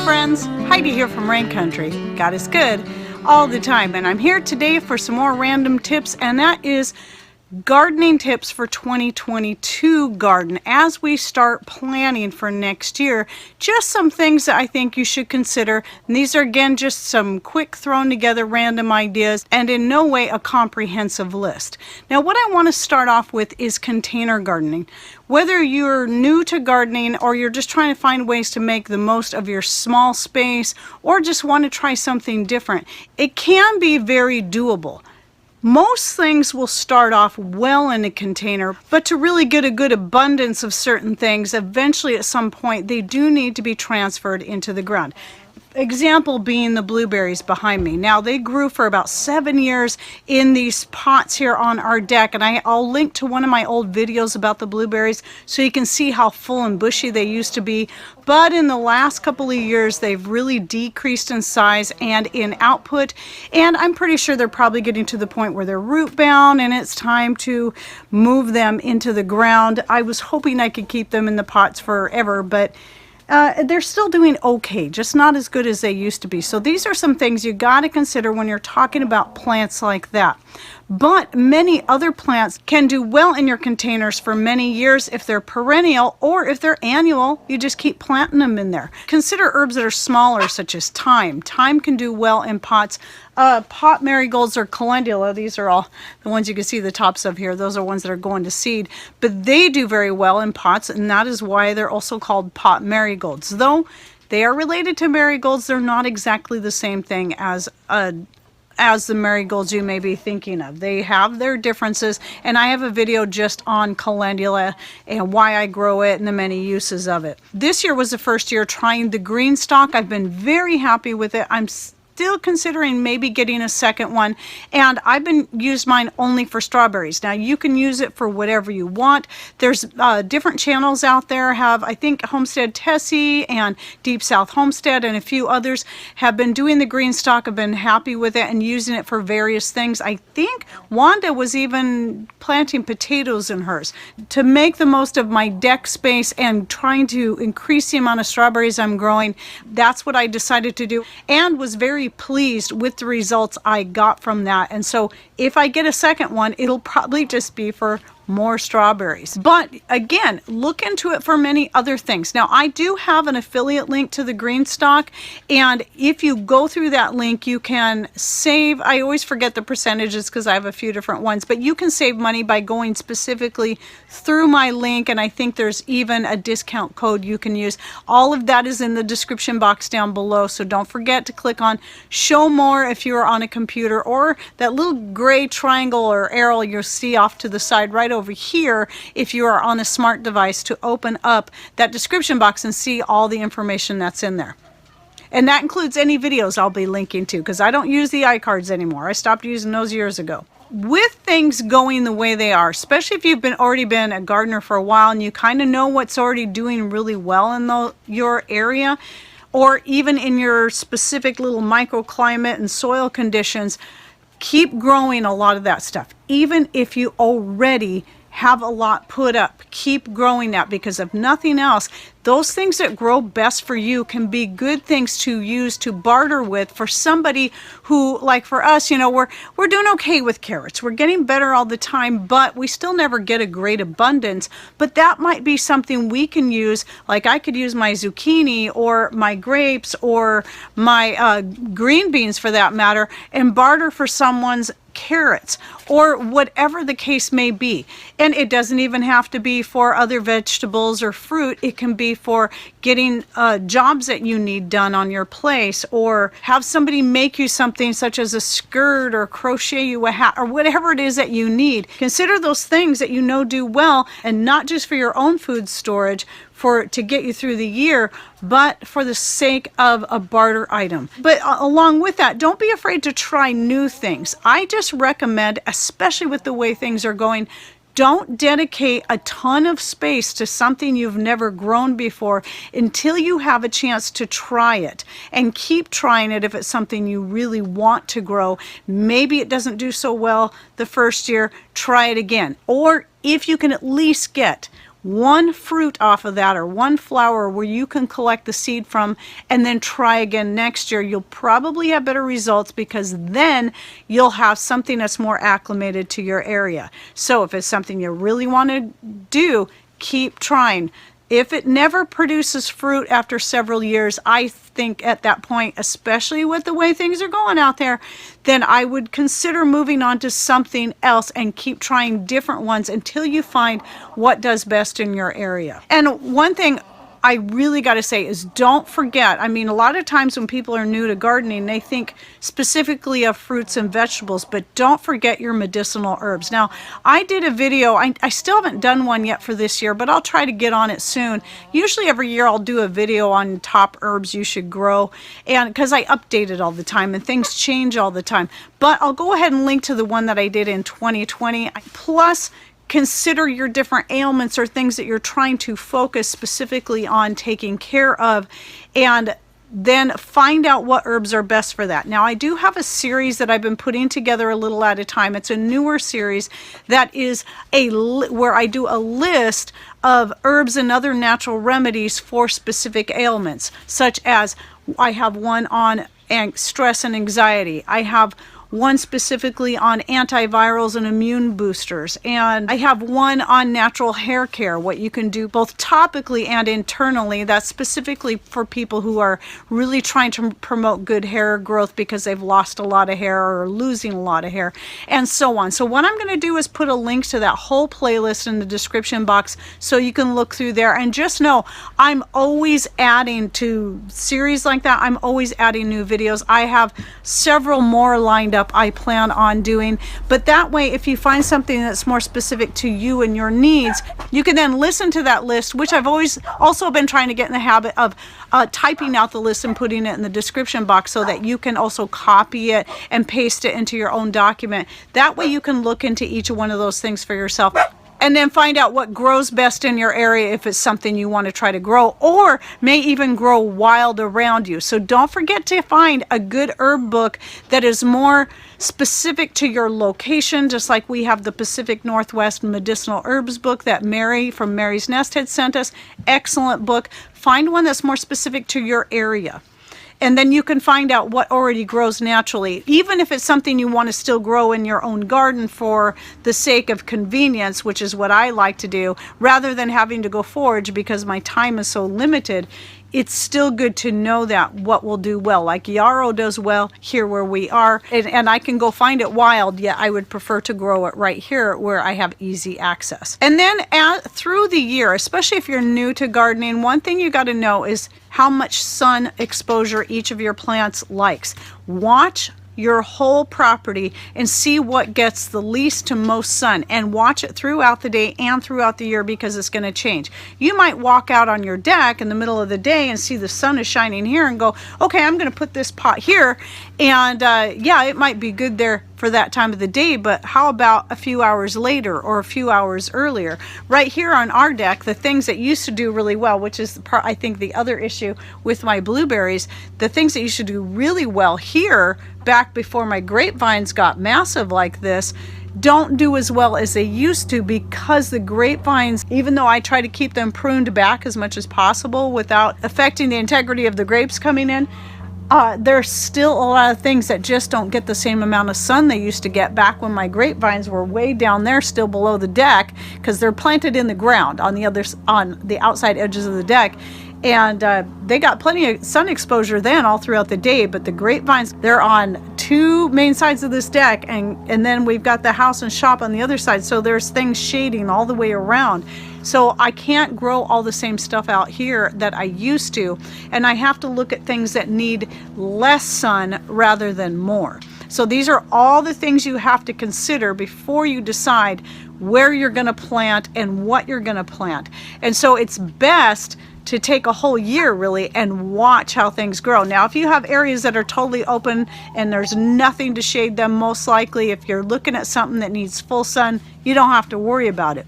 friends, Heidi here from Rain Country. God is good all the time, and I'm here today for some more random tips, and that is gardening tips for 2022 garden as we start planning for next year. Just some things that I think you should consider, and these are again just some quick thrown together random ideas and in no way a comprehensive list. Now what I want to start off with is container gardening. Whether you're new to gardening or you're just trying to find ways to make the most of your small space or just want to try something different, it can be very doable. Most things will start off well in a container, but to really get a good abundance of certain things, eventually at some point they do need to be transferred into the ground. Example being the blueberries behind me. Now they grew for about 7 years in these pots here on our deck, and I'll link to one of my old videos about the blueberries so you can see how full and bushy they used to be. But in the last couple of years they've really decreased in size and in output, and I'm pretty sure they're probably getting to the point where they're root bound and it's time to move them into the ground. I was hoping I could keep them in the pots forever, but they're still doing okay, just not as good as they used to be. So these are some things you got to consider when you're talking about plants like that. But many other plants can do well in your containers for many years if they're perennial, or if they're annual, you just keep planting them in there. Consider herbs that are smaller, such as thyme. Thyme can do well in pots. Pot marigolds or calendula, these are all the ones you can see the tops of here. Those are ones that are going to seed, but they do very well in pots, and that is why they're also called pot marigolds. Though they are related to marigolds, they're not exactly the same thing as the marigolds you may be thinking of. They have their differences, and I have a video just on calendula and why I grow it and the many uses of it. This year was the first year trying the green stalk. I've been very happy with it. I'm still considering maybe getting a second one, and I've been used mine only for strawberries. Now you can use it for whatever you want. There's different channels out there. I think Homestead Tessie and Deep South Homestead and a few others have been doing the green stalk. I've been happy with it and using it for various things. I think Wanda was even planting potatoes in hers to make the most of my deck space and trying to increase the amount of strawberries I'm growing. That's what I decided to do, and was very pleased with the results I got from that. And so if I get a second one, it'll probably just be for more strawberries. But again, look into it for many other things. Now I do have an affiliate link to the green stalk, and if you go through that link you can save, I always forget the percentages because I have a few different ones, but you can save money by going specifically through my link, and I think there's even a discount code you can use. All of that is in the description box down below, so don't forget to click on show more if you're on a computer, or that little gray triangle or arrow you'll see off to the side right over here if you are on a smart device, to open up that description box and see all the information that's in there. And that includes any videos I'll be linking to, because I don't use the iCards anymore. I stopped using those years ago. With things going the way they are, especially if you've already been a gardener for a while and you kind of know what's already doing really well in your area, or even in your specific little microclimate and soil conditions, keep growing a lot of that stuff. Even if you already have a lot put up, keep growing that, because if nothing else, those things that grow best for you can be good things to use to barter with for somebody who, like for us, you know, we're doing okay with carrots. We're getting better all the time, but we still never get a great abundance. But that might be something we can use. Like I could use my zucchini or my grapes or my green beans for that matter, and barter for someone's carrots or whatever the case may be. And it doesn't even have to be for other vegetables or fruit. It can be for getting jobs that you need done on your place, or have somebody make you something such as a skirt or crochet you a hat or whatever it is that you need. Consider those things that you know do well, and not just for your own food storage to get you through the year, but for the sake of a barter item. But along with that, don't be afraid to try new things. I just recommend, especially with the way things are going, don't dedicate a ton of space to something you've never grown before until you have a chance to try it, and keep trying it if it's something you really want to grow. Maybe it doesn't do so well the first year, try it again. Or if you can at least get one fruit off of that or one flower where you can collect the seed from and then try again next year, you'll probably have better results because then you'll have something that's more acclimated to your area. So if it's something you really want to do, keep trying. If it never produces fruit after several years, I think at that point, especially with the way things are going out there, then I would consider moving on to something else and keep trying different ones until you find what does best in your area. And one thing I really got to say is don't forget, I mean, a lot of times when people are new to gardening, they think specifically of fruits and vegetables, but don't forget your medicinal herbs. Now, I did a video, I still haven't done one yet for this year, but I'll try to get on it soon. Usually every year I'll do a video on top herbs you should grow, and because I update it all the time and things change all the time. But I'll go ahead and link to the one that I did in 2020. Plus, consider your different ailments or things that you're trying to focus specifically on taking care of, and then find out what herbs are best for that. Now, I do have a series that I've been putting together a little at a time. It's a newer series that is where I do a list of herbs and other natural remedies for specific ailments, such as I have one on stress and anxiety. I have one specifically on antivirals and immune boosters, and I have one on natural hair care, what you can do both topically and internally. That's specifically for people who are really trying to promote good hair growth because they've lost a lot of hair or are losing a lot of hair, and so on. So what I'm going to do is put a link to that whole playlist in the description box so you can look through there. And just know I'm always adding to series like that. I'm always adding new videos. I have several more lined up I plan on doing, but that way if you find something that's more specific to you and your needs, you can then listen to that list, which I've always also been trying to get in the habit of typing out the list and putting it in the description box so that you can also copy it and paste it into your own document. That way you can look into each one of those things for yourself and then find out what grows best in your area if it's something you want to try to grow, or may even grow wild around you. So don't forget to find a good herb book that is more specific to your location, just like we have the Pacific Northwest Medicinal Herbs book that Mary from Mary's Nest had sent us. Excellent book. Find one that's more specific to your area. And then you can find out what already grows naturally, even if it's something you want to still grow in your own garden for the sake of convenience, which is what I like to do, rather than having to go forage because my time is so limited. It's still good to know that what will do well, like yarrow does well here where we are, and I can go find it wild, yet I would prefer to grow it right here where I have easy access. And then through the year, especially if you're new to gardening, one thing you got to know is how much sun exposure each of your plants likes. Watch your whole property and see what gets the least to most sun, and watch it throughout the day and throughout the year because it's going to change. You might walk out on your deck in the middle of the day and see the sun is shining here and go, okay, I'm going to put this pot here, and yeah, it might be good there for that time of the day, but how about a few hours later or a few hours earlier? Right here on our deck, the things that used to do really well, which is I think the other issue with my blueberries, the things that used to do really well here back before my grapevines got massive like this, don't do as well as they used to because the grapevines, even though I try to keep them pruned back as much as possible without affecting the integrity of the grapes coming in, there's still a lot of things that just don't get the same amount of sun they used to get back when my grapevines were way down there still below the deck, because they're planted in the ground on the outside edges of the deck, and they got plenty of sun exposure then all throughout the day. But the grapevines, they're on two main sides of this deck, and then we've got the house and shop on the other side, so there's things shading all the way around. So I can't grow all the same stuff out here that I used to, and I have to look at things that need less sun rather than more. So these are all the things you have to consider before you decide where you're going to plant and what you're going to plant. And so it's best to take a whole year really and watch how things grow. Now, if you have areas that are totally open and there's nothing to shade them, most likely if you're looking at something that needs full sun, you don't have to worry about it.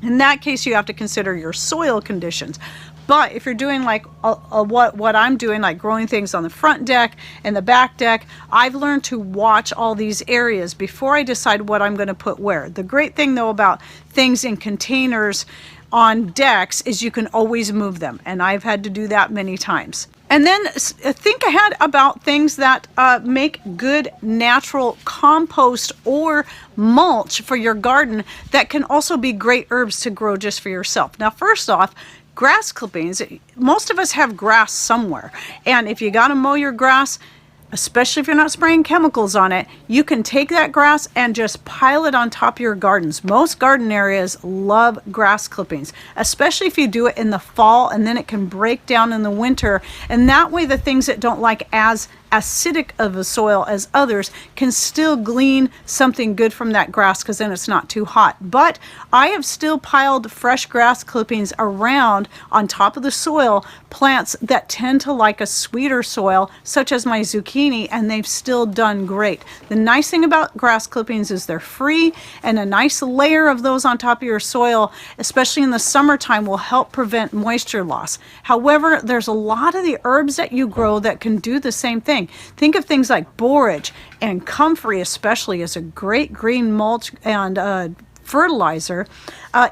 In that case, you have to consider your soil conditions. But if you're doing like what I'm doing, like growing things on the front deck and the back deck, I've learned to watch all these areas before I decide what I'm going to put where. The great thing though about things in containers on decks is you can always move them, and I've had to do that many times. And then think ahead about things that make good natural compost or mulch for your garden that can also be great herbs to grow just for yourself. Now, first off, grass clippings. Most of us have grass somewhere, and if you got to mow your grass, especially if you're not spraying chemicals on it, you can take that grass and just pile it on top of your gardens. Most garden areas love grass clippings, especially if you do it in the fall, and then it can break down in the winter. And that way the things that don't like as acidic of a soil as others can still glean something good from that grass, because then it's not too hot. But I have still piled fresh grass clippings around on top of the soil, plants that tend to like a sweeter soil, such as my zucchini, and they've still done great. The nice thing about grass clippings is they're free, and a nice layer of those on top of your soil, especially in the summertime, will help prevent moisture loss. However, there's a lot of the herbs that you grow that can do the same thing. Think of things like borage and comfrey, especially, as a great green mulch and fertilizer.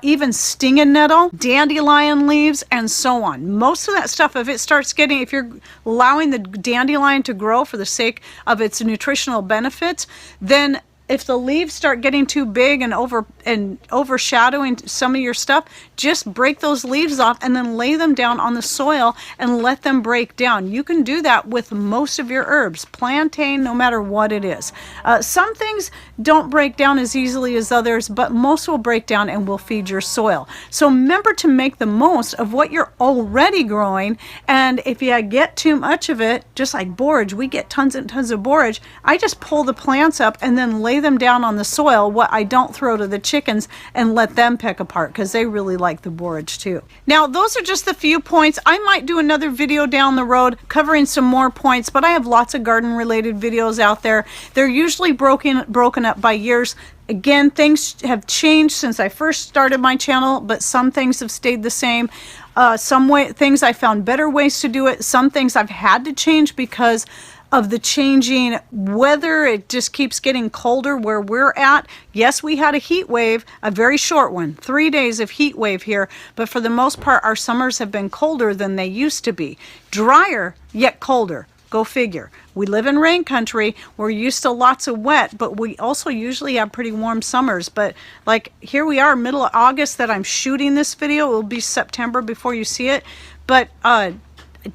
Even stinging nettle, dandelion leaves, and so on. Most of that stuff, if you're allowing the dandelion to grow for the sake of its nutritional benefits, then if the leaves start getting too big and overshadowing some of your stuff, just break those leaves off and then lay them down on the soil and let them break down. You can do that with most of your herbs, plantain, no matter what it is. Some things don't break down as easily as others, but most will break down and will feed your soil. So remember to make the most of what you're already growing, and if you get too much of it, just like borage, we get tons and tons of borage, I just pull the plants up and then lay them down on the soil. What I don't throw to the chickens and let them pick apart, because they really like the borage too. Now, those are just the few points. I might do another video down the road covering some more points, but I have lots of garden related videos out there. They're usually broken up by years. Again, things have changed since I first started my channel, but some things have stayed the same. Things I found better ways to do it. Some things I've had to change because of the changing weather. It just keeps getting colder where we're at. Yes, we had a heat wave, a very short one, 3 days of heat wave here, but for the most part, our summers have been colder than they used to be. Drier, yet colder. Go figure. We live in rain country. We're used to lots of wet, but we also usually have pretty warm summers. But like here we are, middle of August that I'm shooting this video. It will be September before you see it. But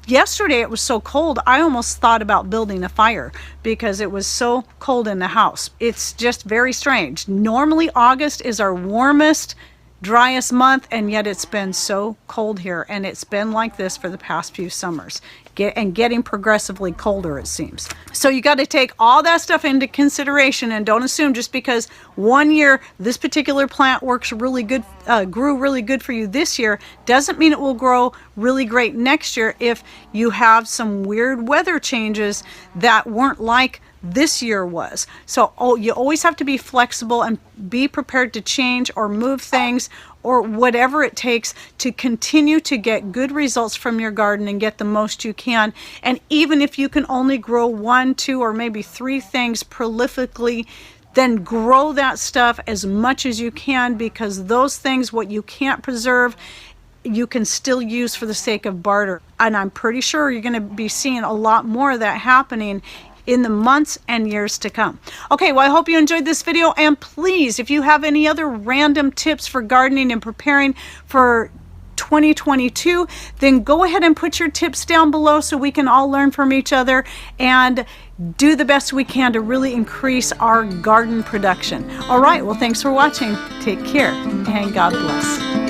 yesterday it was so cold, I almost thought about building a fire because it was so cold in the house. It's just very strange. Normally August is our warmest, driest month, and yet it's been so cold here, and it's been like this for the past few summers, and getting progressively colder, it seems. So you got to take all that stuff into consideration, and don't assume just because one year this particular plant works really good, grew really good for you this year, doesn't mean it will grow really great next year if you have some weird weather changes that weren't like this year was. So you always have to be flexible and be prepared to change or move things or whatever it takes to continue to get good results from your garden and get the most you can. And even if you can only grow 1, 2, or maybe 3 things prolifically, then grow that stuff as much as you can, because those things, what you can't preserve, you can still use for the sake of barter. And I'm pretty sure you're going to be seeing a lot more of that happening in the months and years to come. Okay, well, I hope you enjoyed this video, and please, if you have any other random tips for gardening and preparing for 2022, then go ahead and put your tips down below so we can all learn from each other and do the best we can to really increase our garden production. All right, well, thanks for watching. Take care, and God bless.